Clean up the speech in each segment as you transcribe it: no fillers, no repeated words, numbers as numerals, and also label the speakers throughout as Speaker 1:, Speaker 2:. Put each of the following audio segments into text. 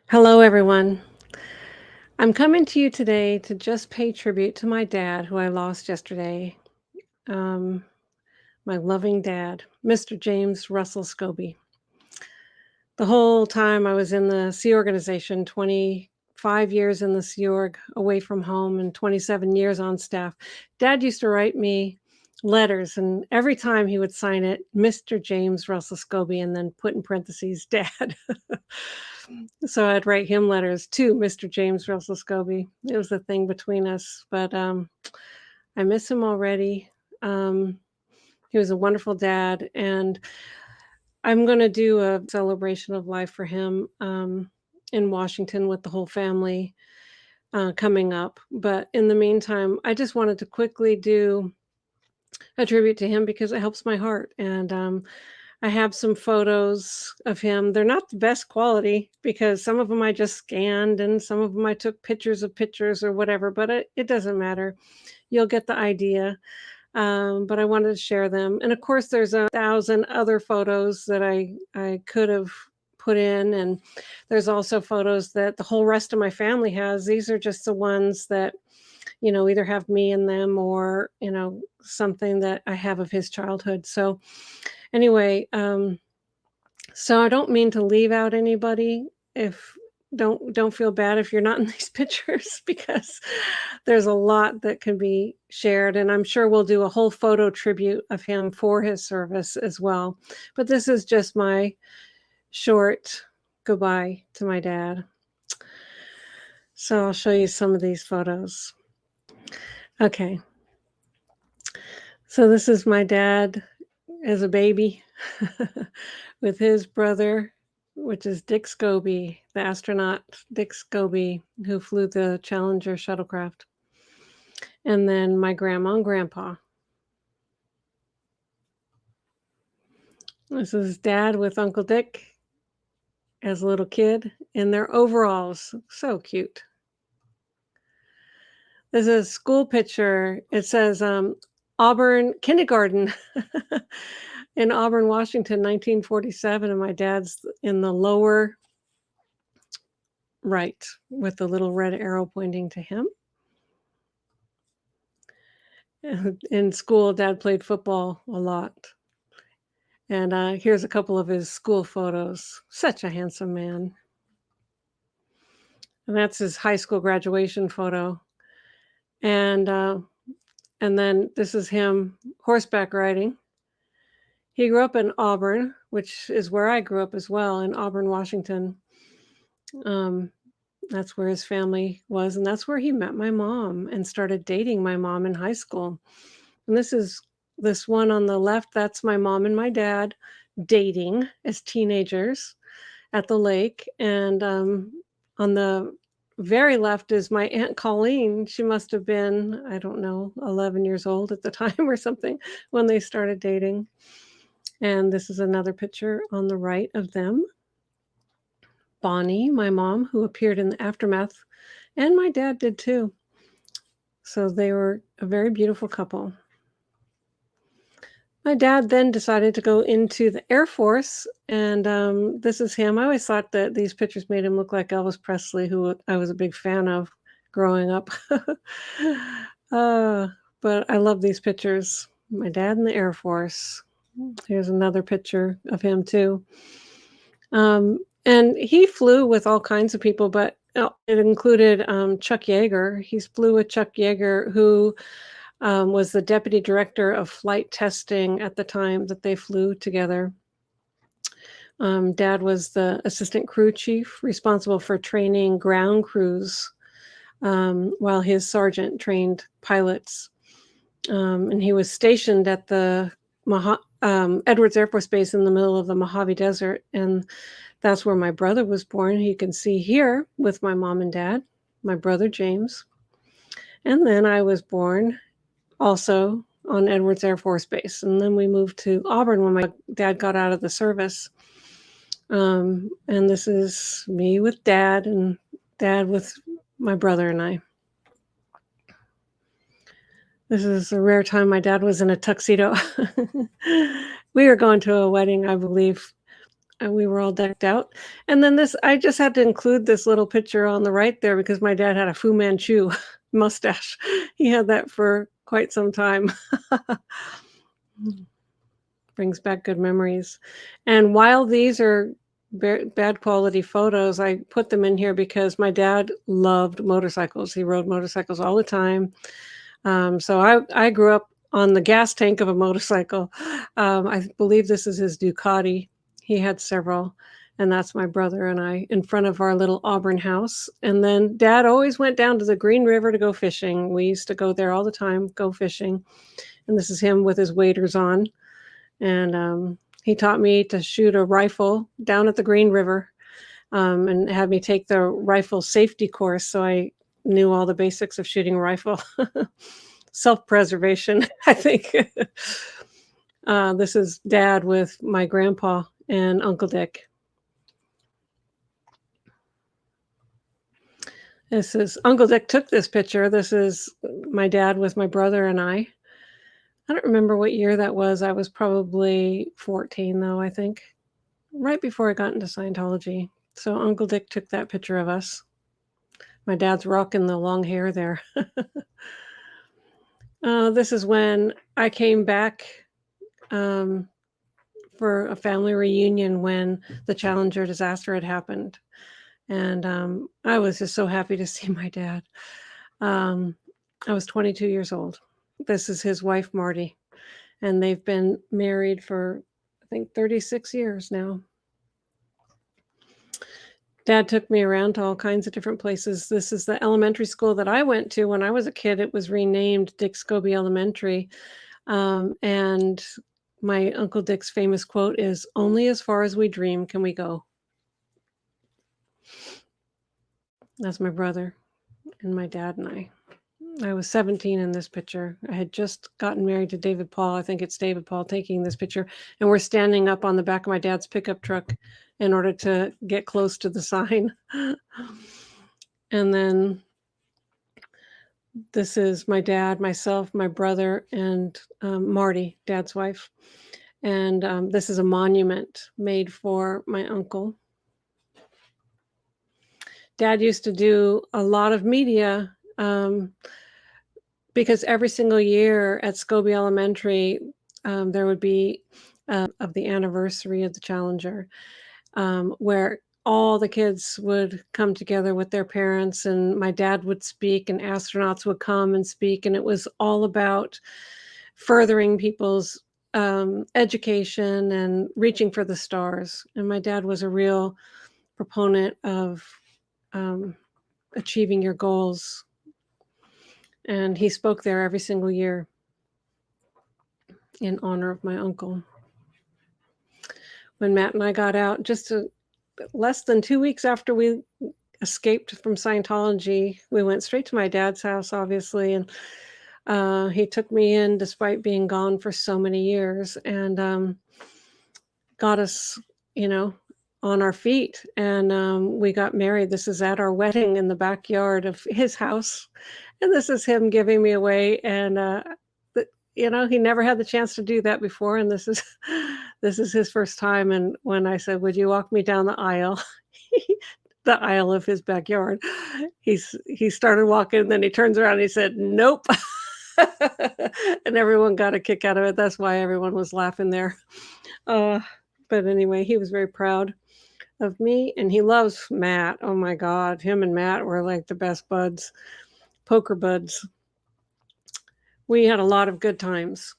Speaker 1: Hello, everyone. I'm coming to you today to just pay tribute to my dad, who I lost yesterday. Um, my loving dad, Mr. James Russell Scobee. The whole time I was in the Sea Organization, 25 years in the Sea Org, away from home, and 27 years on staff, Dad used to write me letters, and every time he would sign it, Mr. James Russell Scobee, and then put in parentheses, Dad. So I'd write him letters to Mr. James Russell Scobee. It was a thing between us, but I miss him already. Um, he was a wonderful dad, and I'm going to do a celebration of life for him in Washington with the whole family coming up. But in the meantime, I just wanted to quickly do a tribute to him because it helps my heart. And I have some photos of him. They're not the best quality because some of them I just scanned and some of them I took pictures of pictures or whatever, but it doesn't matter. You'll get the idea. But I wanted to share them. And of course, there's 1,000 other photos that I could have put in. And there's also photos that the whole rest of my family has. These are just the ones that, either have me in them or, something that I have of his childhood. So anyway, so I don't mean to leave out anybody. If don't feel bad if you're not in these pictures because there's a lot that can be shared, and I'm sure we'll do a whole photo tribute of him for his service as well. But this is just my short goodbye to my dad. So I'll show you some of these photos. Okay. So this is my dad as a baby with his brother, which is Dick Scobee, the astronaut Dick Scobee, who flew the Challenger shuttlecraft. And then my grandma and grandpa. This is dad with Uncle Dick as a little kid in their overalls. So cute. This is a school picture. It says Auburn Kindergarten in Auburn, Washington, 1947. And my dad's in the lower right with the little red arrow pointing to him. In school, dad played football a lot. And here's a couple of his school photos. Such a handsome man. And that's his high school graduation photo. And then this is him horseback riding. He grew up in Auburn, which is where I grew up as well, in Auburn, Washington. Um, that's where his family was, and that's where he met my mom and started dating my mom in high school. And this one on the left, that's my mom and my dad dating as teenagers at the lake. And on the very left is my Aunt Colleen. She must have been, I don't know, 11 years old at the time or something when they started dating. And this is another picture on the right of them. Bonnie, my mom, who appeared in the aftermath, and my dad did too. So they were a very beautiful couple. My dad then decided to go into the Air Force, and this is him. I always thought that these pictures made him look like Elvis Presley, who I was a big fan of growing up. uh, but I love these pictures. My dad in the Air Force. Here's another picture of him too. And he flew with all kinds of people, but it included Chuck Yeager. He flew with Chuck Yeager, who was the deputy director of flight testing at the time that they flew together. Dad was the assistant crew chief responsible for training ground crews while his sergeant trained pilots. And he was stationed at the Edwards Air Force Base in the middle of the Mojave Desert. And that's where my brother was born. You can see here with my mom and dad, my brother James. And then I was born also on Edwards Air Force Base. And then we moved to Auburn when my dad got out of the service. And this is me with dad and dad with my brother and I. This is a rare time my dad was in a tuxedo. We were going to a wedding, I believe. and we were all decked out. And then this I just had to include this little picture on the right there because my dad had a Fu Manchu mustache. He had that for quite some time. Brings back good memories. And while these are bad quality photos, I put them in here because my dad loved motorcycles. He rode motorcycles all the time. So I grew up on the gas tank of a motorcycle. I believe this is his Ducati. He had several, and that's my brother and I in front of our little Auburn house. And then Dad always went down to the Green River to go fishing. We used to go there all the time, go fishing. And this is him with his waders on. And he taught me to shoot a rifle down at the Green River, and had me take the rifle safety course. So I knew all the basics of shooting a rifle. Self-preservation, I think. This is Dad with my grandpa and Uncle Dick. This is Uncle Dick took this picture. This is my dad with my brother and I. I don't remember what year that was. I was probably 14, though, I think, right before I got into Scientology. So Uncle Dick took that picture of us. My dad's rocking the long hair there. This is when I came back for a family reunion when the Challenger disaster had happened. And I was just so happy to see my dad. I was 22 years old. This is his wife, Marty. And they've been married for, I think, 36 years now. Dad took me around to all kinds of different places. This is the elementary school that I went to when I was a kid. It was renamed Dick Scobee Elementary. And my Uncle Dick's famous quote is, "Only as far as we dream can we go." That's my brother and my dad and I. I was 17 in this picture. I had just gotten married to David Paul. I think it's David Paul taking this picture. And we're standing up on the back of my dad's pickup truck in order to get close to the sign. And then this is my dad, myself, my brother, and Marty, Dad's wife. And this is a monument made for my uncle. Dad used to do a lot of media because every single year at Scobie Elementary, there would be of the anniversary of the Challenger, where all the kids would come together with their parents, and my dad would speak, and astronauts would come and speak, and it was all about furthering people's education and reaching for the stars. And my dad was a real proponent of achieving your goals. And he spoke there every single year in honor of my uncle. When Matt and I got out, just less than 2 weeks after we escaped from Scientology, we went straight to my dad's house, obviously, and he took me in despite being gone for so many years, and got us, on our feet, and we got married. This is at our wedding in the backyard of his house, and this is him giving me away, and he never had the chance to do that before, and this is this is his first time. And when I said, "Would you walk me down the aisle?" The aisle of his backyard, he started walking, and then he turns around and he said, "Nope." And everyone got a kick out of it. That's why everyone was laughing there. Uh, but anyway, he was very proud of me, and he loves Matt. Oh my God, him and Matt were like the best buds, poker buds. We had a lot of good times.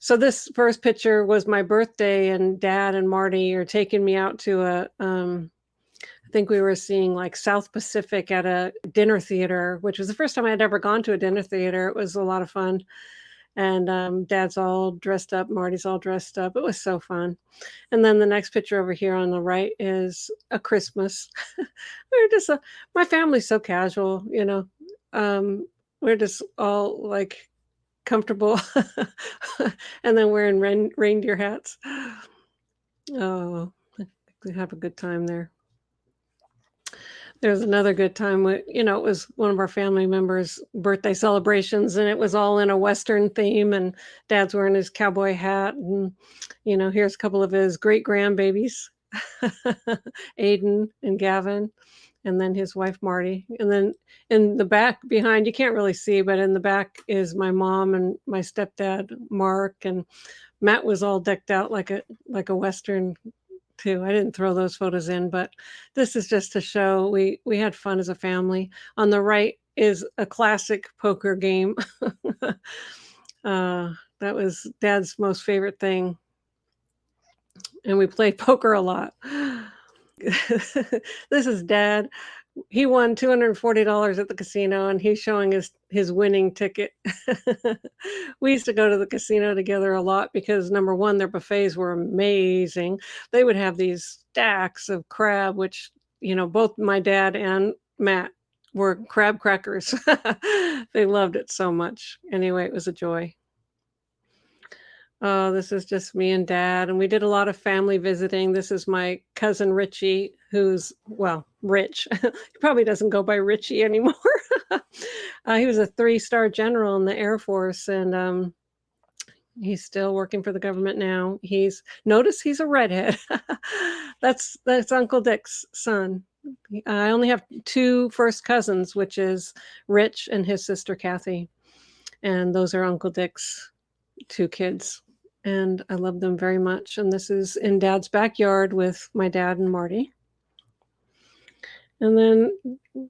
Speaker 1: So this first picture was my birthday, and Dad and Marty are taking me out to I think we were seeing like South Pacific at a dinner theater, which was the first time I had ever gone to a dinner theater. It was a lot of fun. And Dad's all dressed up, Marty's all dressed up. It was so fun. And then the next picture over here on the right is a Christmas. We're just my family's so casual, we're just all like comfortable, and then wearing reindeer hats. Oh, we have a good time there. There's another good time when, it was one of our family members' birthday celebrations, and it was all in a Western theme, and dad's wearing his cowboy hat, and, here's a couple of his great grandbabies, Aiden and Gavin, and then his wife, Marty. And then in the back behind, you can't really see, but in the back is my mom and my stepdad, Mark, and Matt was all decked out like a Western too. I didn't throw those photos in, but this is just to show we had fun as a family. On the right is a classic poker game. That was Dad's most favorite thing, and we played poker a lot. This is Dad. He won $240 at the casino, and he's showing his winning ticket. We used to go to the casino together a lot because, number one, their buffets were amazing. They would have these stacks of crab, which, both my dad and Matt were crab crackers. They loved it so much. Anyway, it was a joy. Oh, this is just me and Dad, and we did a lot of family visiting. This is my cousin Richie, who's, well, rich. He probably doesn't go by Richie anymore. He was a 3-star general in the Air Force, and he's still working for the government now. Notice he's a redhead. That's Uncle Dick's son. I only have 2 first cousins, which is Rich and his sister Kathy, and those are Uncle Dick's 2 kids. And I love them very much. And this is in Dad's backyard with my dad and Marty. And then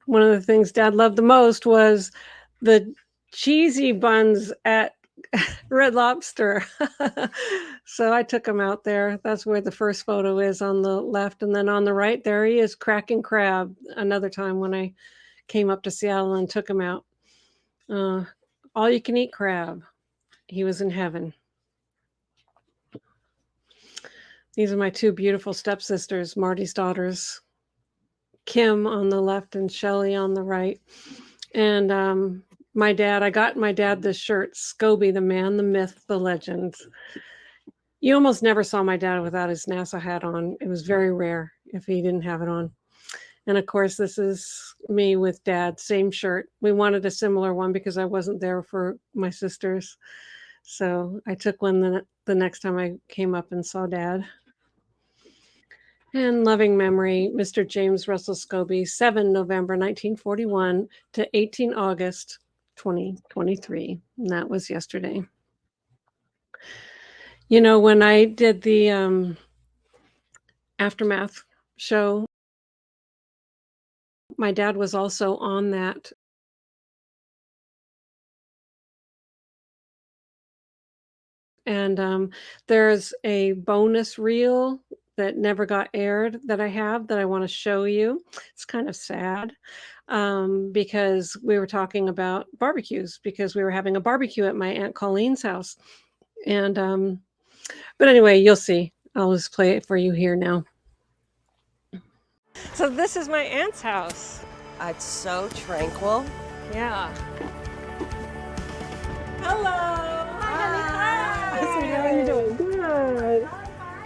Speaker 1: one of the things Dad loved the most was the cheesy buns at Red Lobster. So I took him out there. That's where the first photo is, on the left. And then on the right, there he is cracking crab. Another time when I came up to Seattle and took him out. All you can eat crab. He was in heaven. These are my 2 beautiful stepsisters, Marty's daughters, Kim on the left and Shelly on the right. And I got my dad this shirt, Scobee, the man, the myth, the legend. You almost never saw my dad without his NASA hat on. It was very rare if he didn't have it on. And of course, this is me with Dad, same shirt. We wanted a similar one because I wasn't there for my sisters. So I took one the next time I came up and saw Dad. In loving memory, Mr. James Russell Scobee, 7 November 1941 to 18 August 2023. And that was yesterday. When I did the Aftermath show, my dad was also on that. And there's a bonus reel that never got aired that I have that I want to show you. It's kind of sad because we were talking about barbecues, because we were having a barbecue at my Aunt Colleen's house. And but anyway, you'll see. I'll just play it for you here now. So this is my aunt's house.
Speaker 2: It's so tranquil.
Speaker 1: Yeah. Hello. Hi. How are you doing? Good.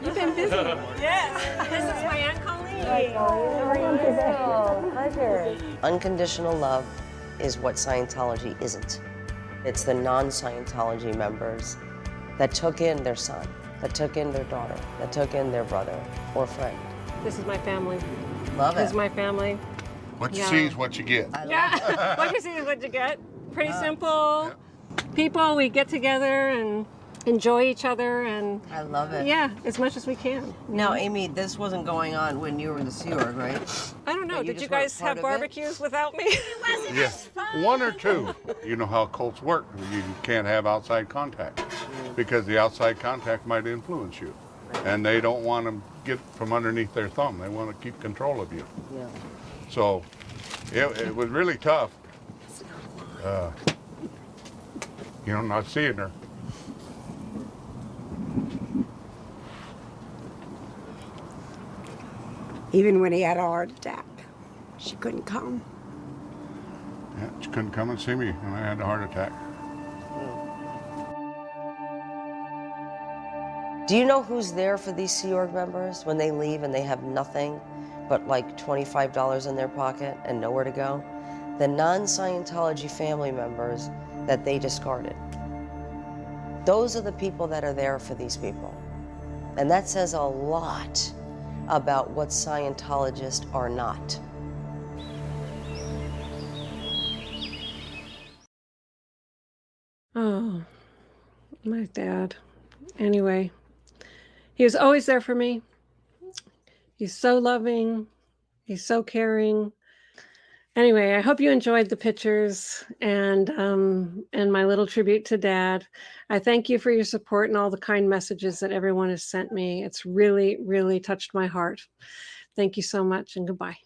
Speaker 1: You've been busy. Yes. This is my Aunt Colleen. How are you today?
Speaker 2: Pleasure. Unconditional love is what Scientology isn't. It's the non-Scientology members that took in their son, that took in their daughter, that took in their brother or friend.
Speaker 1: This is my family.
Speaker 2: Love it.
Speaker 1: This is my family.
Speaker 3: What you see is what you get.
Speaker 1: Yeah. What you see is what you get. Pretty simple. Yeah. People, we get together and enjoy each other, and
Speaker 2: I love it.
Speaker 1: Yeah, as much as we can.
Speaker 2: Now, Amy, this wasn't going on when you were in the Sea Org, right?
Speaker 1: I don't know. Did you guys have barbecues without me?
Speaker 3: Yes, 1 or 2. You know how cults work. You can't have outside contact because the outside contact might influence you, and they don't want to get from underneath their thumb. They want to keep control of you.
Speaker 2: Yeah.
Speaker 3: So it was really tough. Not seeing her.
Speaker 4: Even when he had a heart attack, she couldn't come.
Speaker 3: Yeah, she couldn't come and see me when I had a heart attack.
Speaker 2: Do you know who's there for these Sea Org members when they leave and they have nothing? but like $25 in their pocket and nowhere to go, the non-Scientology family members that they discarded. Those are the people that are there for these people. And that says a lot about what Scientologists are not.
Speaker 1: Oh, my dad. Anyway, he was always there for me. He's so loving. He's so caring. Anyway, I hope you enjoyed the pictures and my little tribute to Dad. I thank you for your support and all the kind messages that everyone has sent me. It's really, really touched my heart. Thank you so much, and goodbye.